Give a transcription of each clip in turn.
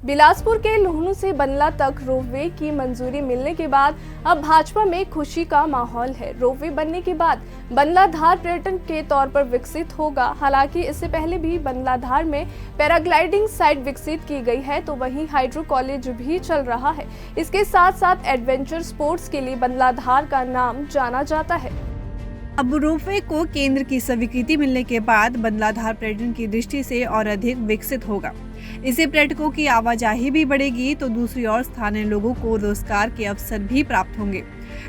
बिलासपुर के लुहणू से बंदला तक रोपवे की मंजूरी मिलने के बाद अब भाजपा में खुशी का माहौल है। रोपवे बनने के बाद बंदला धार पर्यटन के तौर पर विकसित होगा। हालांकि इससे पहले भी बंदला धार में पैराग्लाइडिंग साइट विकसित की गई है, तो वहीं हाइड्रो कॉलेज भी चल रहा है। इसके साथ साथ एडवेंचर स्पोर्ट्स के लिए बंदला धार का नाम जाना जाता है। अब रोपवे को केंद्र की स्वीकृति मिलने के बाद बंदला धार पर्यटन की दृष्टि से और अधिक विकसित होगा। इससे पर्यटकों की आवाजाही भी बढ़ेगी, तो दूसरी ओर स्थानीय लोगों को रोजगार के अवसर भी प्राप्त होंगे।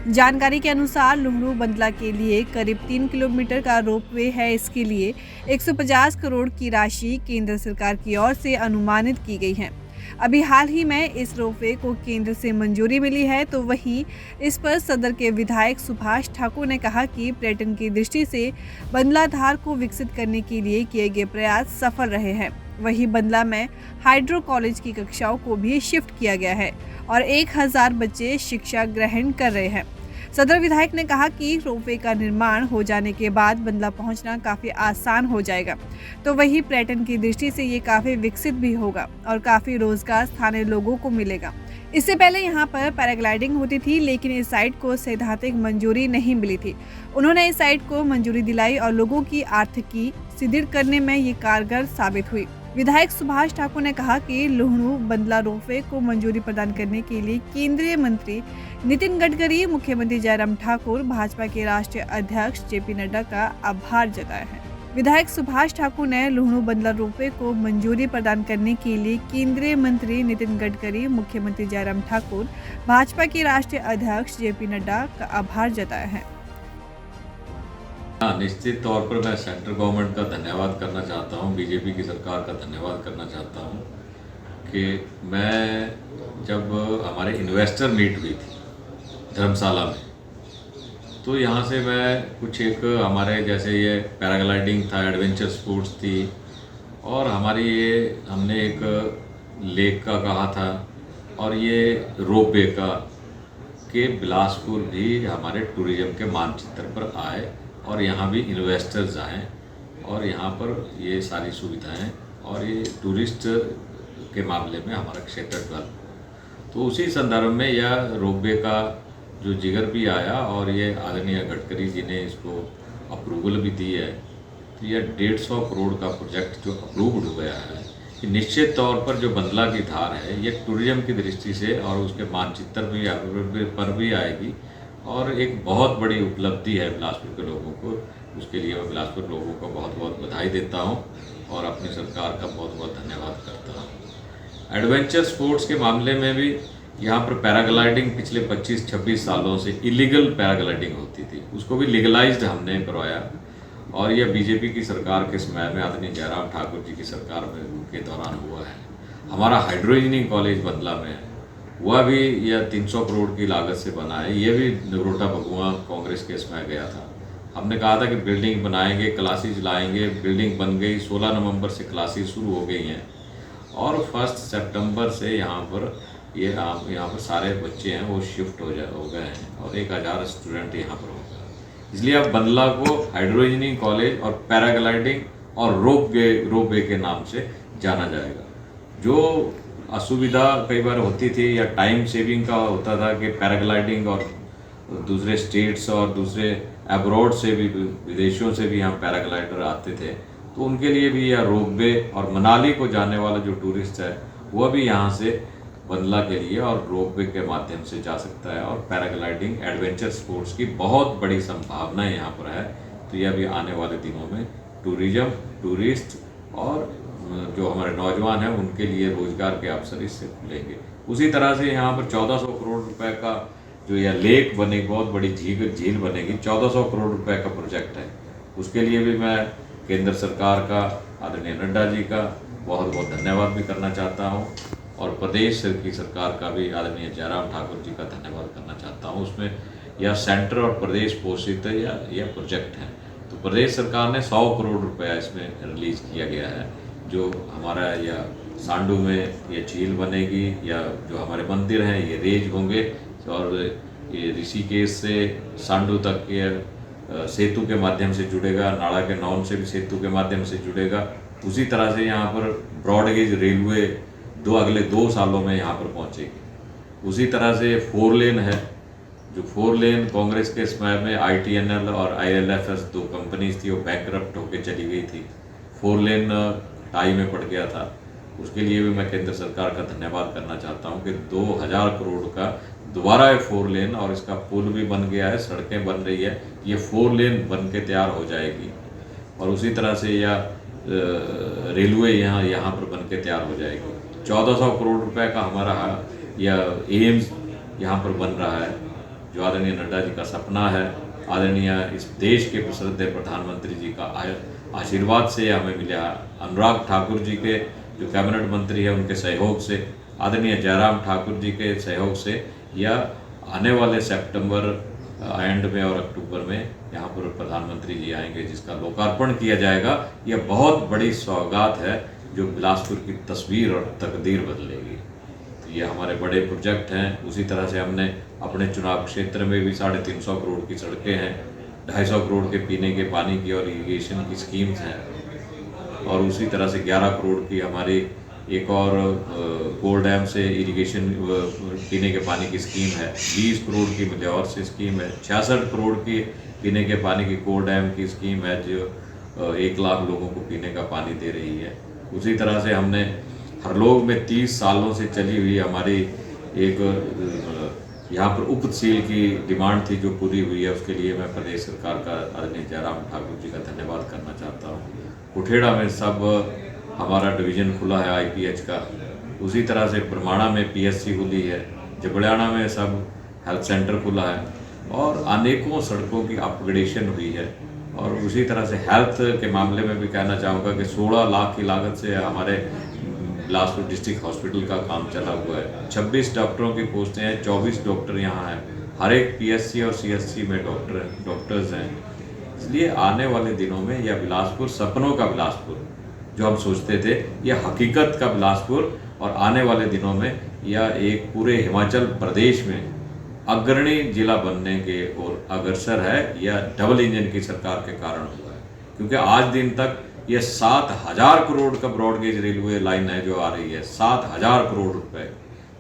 जानकारी के अनुसार लुहणू बंदला के लिए करीब 3 किलोमीटर का रोपवे है। इसके लिए 150 करोड़ की राशि केंद्र सरकार की ओर से अनुमानित की गई है। अभी हाल ही में इस रोपवे को केंद्र से मंजूरी मिली है, तो वहीं इस पर सदर के विधायक सुभाष ठाकुर ने कहा कि पर्यटन की दृष्टि से बंदला धार को विकसित करने के लिए किए गए प्रयास सफल रहे हैं। वहीं बंदला में हाइड्रो कॉलेज की कक्षाओं को भी शिफ्ट किया गया है और 1000 बच्चे शिक्षा ग्रहण कर रहे हैं। सदर विधायक ने कहा कि रोपवे का निर्माण हो जाने के बाद बंदला पहुंचना काफ़ी आसान हो जाएगा, तो वहीं पर्यटन की दृष्टि से ये काफ़ी विकसित भी होगा और काफ़ी रोजगार स्थानीय लोगों को मिलेगा। इससे पहले यहाँ पर पैराग्लाइडिंग होती थी, लेकिन इस साइट को सैद्धांतिक मंजूरी नहीं मिली थी। उन्होंने इस साइट को मंजूरी दिलाई और लोगों की आर्थिकी सुदृढ़ करने में ये कारगर साबित हुई। विधायक सुभाष ठाकुर ने कहा कि लुहणू बंदला रोपवे को मंजूरी प्रदान करने के लिए केंद्रीय मंत्री नितिन गडकरी, मुख्यमंत्री जयराम ठाकुर, भाजपा के राष्ट्रीय अध्यक्ष जेपी नड्डा का आभार जताया है। विधायक सुभाष ठाकुर ने लुहणू बंदला रोपवे को मंजूरी प्रदान करने के लिए केंद्रीय मंत्री नितिन गडकरी, मुख्यमंत्री जयराम ठाकुर, भाजपा के राष्ट्रीय अध्यक्ष जेपी नड्डा का आभार जताया है। निश्चित तौर पर मैं सेंट्रल गवर्नमेंट का धन्यवाद करना चाहता हूं, बीजेपी की सरकार का धन्यवाद करना चाहता हूं कि मैं जब हमारे इन्वेस्टर मीट हुई थी धर्मशाला में, तो यहाँ से मैं कुछ एक हमारे जैसे ये पैराग्लाइडिंग था, एडवेंचर स्पोर्ट्स थी, और हमारी ये हमने एक लेक का कहा था, और ये रोपवे का कि बिलासपुर भी हमारे टूरिज्म के मानचित्र पर आए और यहाँ भी इन्वेस्टर्स आएँ और यहाँ पर ये सारी सुविधाएं और ये टूरिस्ट के मामले में हमारा क्षेत्र डेवलप। तो उसी संदर्भ में यह रोपवे का जो जिगर भी आया और ये आदरणीय गडकरी जी ने इसको अप्रूवल भी दी है, तो यह 150 करोड़ का प्रोजेक्ट जो अप्रूव्ड हो गया है, कि निश्चित तौर पर जो बंदला की धार है ये टूरिज्म की दृष्टि से और उसके मानचित्र पर भी आएगी और एक बहुत बड़ी उपलब्धि है बिलासपुर के लोगों को। उसके लिए मैं बिलासपुर लोगों को बहुत बहुत बधाई देता हूं और अपनी सरकार का बहुत बहुत धन्यवाद करता हूं। एडवेंचर स्पोर्ट्स के मामले में भी यहाँ पर पैराग्लाइडिंग पिछले 25-26 सालों से इलीगल पैराग्लाइडिंग होती थी, उसको भी लीगलाइज्ड हमने करवाया और यह बीजेपी की सरकार के समय में आदरणीय जयराम ठाकुर जी की सरकार में के दौरान हुआ है। हमारा हाइड्रो इंजीनियरिंग कॉलेज बंदला में है, वह भी यह 300 करोड़ की लागत से बना है। ये भी नगरोटा बगुआ कांग्रेस के इसमें गया था। हमने कहा था कि बिल्डिंग बनाएंगे, क्लासेज लाएंगे, बिल्डिंग बन गई। 16 नवंबर से क्लासेज शुरू हो गई हैं और 1 सितंबर से यहाँ पर सारे बच्चे हैं वो शिफ्ट हो गए हैं और 1000 स्टूडेंट यहाँ पर होगा। इसलिए अब बंदला को हाइड्रो इंजीनियरिंग कॉलेज और पैराग्लाइडिंग और रोपवे के नाम से जाना जाएगा। जो असुविधा कई बार होती थी या टाइम सेविंग का होता था कि पैराग्लाइडिंग और दूसरे स्टेट्स और दूसरे अब्रॉड से भी, विदेशों से भी यहाँ पैराग्लाइडर आते थे, तो उनके लिए भी यह रोपवे और मनाली को जाने वाला जो टूरिस्ट है वह भी यहाँ से बंदला के लिए और रोपवे के माध्यम से जा सकता है। और पैराग्लाइडिंग एडवेंचर स्पोर्ट्स की बहुत बड़ी संभावनाएं यहाँ पर है, तो यह भी आने वाले दिनों में टूरिज्म, टूरिस्ट और जो हमारे नौजवान हैं उनके लिए रोजगार के अवसर इससे खुलेंगे। उसी तरह से यहाँ पर 1400 करोड़ रुपए का जो यह लेक बनेगी, बहुत बड़ी झील बनेगी, 1400 करोड़ रुपए का प्रोजेक्ट है। उसके लिए भी मैं केंद्र सरकार का, आदरणीय नड्डा जी का बहुत बहुत धन्यवाद भी करना चाहता हूँ और प्रदेश की सरकार का भी आदरणीय जयराम ठाकुर जी का धन्यवाद करना चाहता हूँ। उसमें यह सेंटर और प्रदेश पोषित यह प्रोजेक्ट है, तो प्रदेश सरकार ने 100 करोड़ रुपया इसमें रिलीज किया गया है। जो हमारा या सांडू में ये झील बनेगी या जो हमारे मंदिर हैं ये रेज होंगे और ये ऋषिकेश से सांडू तक के सेतु के माध्यम से जुड़ेगा, नाड़ा के नौन से भी सेतु के माध्यम से जुड़ेगा। उसी तरह से यहाँ पर ब्रॉडगेज रेलवे अगले 2 सालों में यहाँ पर पहुँचेगी। उसी तरह से 4 लेन है, जो 4 लेन कांग्रेस के समय में ITNL और ILFS 2 कंपनीज थी, वो बैंकरप्ट होकर चली गई थी। 4 लेन टाई में पड़ गया था, उसके लिए भी मैं केंद्र सरकार का धन्यवाद करना चाहता हूँ कि 2000 करोड़ का दोबारा ये 4 लेन, और इसका पुल भी बन गया है, सड़कें बन रही है, ये 4 लेन बन के तैयार हो जाएगी। और उसी तरह से यह रेलवे यहाँ पर बन के तैयार हो जाएगी। 1400 करोड़ रुपए का हमारा यह एम्स यहाँ पर बन रहा है, जो आदरणीय नड्डा जी का सपना है, आदरणीय इस देश के श्रद्धेय प्रधानमंत्री जी का आशीर्वाद से हमें मिला। अनुराग ठाकुर जी के जो कैबिनेट मंत्री है, उनके सहयोग से, आदरणीय जयराम ठाकुर जी के सहयोग से, यह आने वाले सितंबर एंड में और अक्टूबर में यहाँ पर प्रधानमंत्री जी आएंगे, जिसका लोकार्पण किया जाएगा। यह बहुत बड़ी सौगात है जो बिलासपुर की तस्वीर और तकदीर बदलेगी। तो ये हमारे बड़े प्रोजेक्ट हैं। उसी तरह से हमने अपने चुनाव क्षेत्र में भी 350 करोड़ की सड़कें हैं, 250 करोड़ के पीने के पानी की और इरीगेशन की स्कीम्स हैं, और उसी तरह से 11 करोड़ की हमारी एक और कोल डैम से इरिगेशन पीने के पानी की स्कीम है, 20 करोड़ की मिल्योर से स्कीम है, 66 करोड़ की पीने के पानी की कोल डैम की स्कीम है, जो 1 लाख लोगों को पीने का पानी दे रही है। उसी तरह से हमने हरलोग में 30 सालों से चली हुई हमारी एक यहाँ पर उप तहसील की डिमांड थी, जो पूरी हुई है। उसके लिए मैं प्रदेश सरकार का आदरणीय जयराम ठाकुर जी का धन्यवाद करना चाहता हूँ। कुठेड़ा में सब हमारा डिवीज़न खुला है IPH का, उसी तरह से ब्रह्माणा में PSC खुली है, जबड़ियाना में सब हेल्थ सेंटर खुला है, और अनेकों सड़कों की अपग्रेडेशन हुई है। और उसी तरह से हेल्थ के मामले में भी कहना चाहूँगा कि 16 लाख की लागत से हमारे बिलासपुर डिस्ट्रिक्ट हॉस्पिटल का काम चला हुआ है। 26 डॉक्टरों की पोस्टें हैं, 24 डॉक्टर यहाँ हैं, हर एक PSC और CSC में डॉक्टर्स हैं। इसलिए आने वाले दिनों में यह बिलासपुर सपनों का बिलासपुर जो हम सोचते थे, यह हकीकत का बिलासपुर, और आने वाले दिनों में यह एक पूरे हिमाचल प्रदेश में अग्रणी जिला बनने के ओर अग्रसर है। यह डबल इंजन की सरकार के कारण हुआ है, क्योंकि आज दिन तक यह 7000 करोड़ का ब्रॉडगेज रेलवे लाइन है जो आ रही है, 7000 करोड़ रुपए,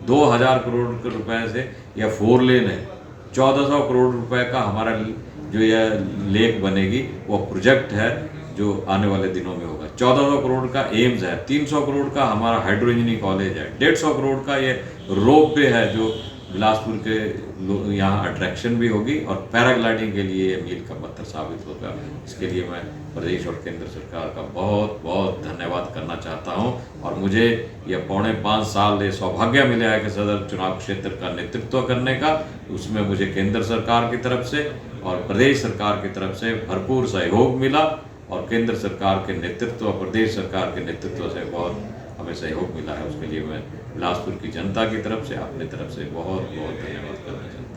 2000 करोड़ रुपए से यह 4 लेन है, 1400 करोड़ रुपए का हमारा जो यह लेक बनेगी वो प्रोजेक्ट है, जो आने वाले दिनों में होगा। 1400 करोड़ का एम्स है, 300 करोड़ का हमारा हाइड्रो इंजीनियरिंग कॉलेज है, 150 करोड़ का ये रोप वे है, जो बिलासपुर के यहाँ अट्रैक्शन भी होगी, और पैराग्लाइडिंग के लिए ये मील का पत्थर साबित होगा। इसके लिए मैं प्रदेश और केंद्र सरकार का बहुत बहुत धन्यवाद करना चाहता हूँ। और मुझे यह 4.5 साल ये सौभाग्य मिला है कि सदर चुनाव क्षेत्र का नेतृत्व करने का। उसमें मुझे केंद्र सरकार की तरफ से और प्रदेश सरकार की तरफ से भरपूर सहयोग मिला, और केंद्र सरकार के नेतृत्व, प्रदेश सरकार के नेतृत्व से बहुत हमें सहयोग मिला है। उसके लिए मैं बिलासपुर की जनता की तरफ से, अपनी तरफ से बहुत बहुत धन्यवाद करना चाहता हूँ।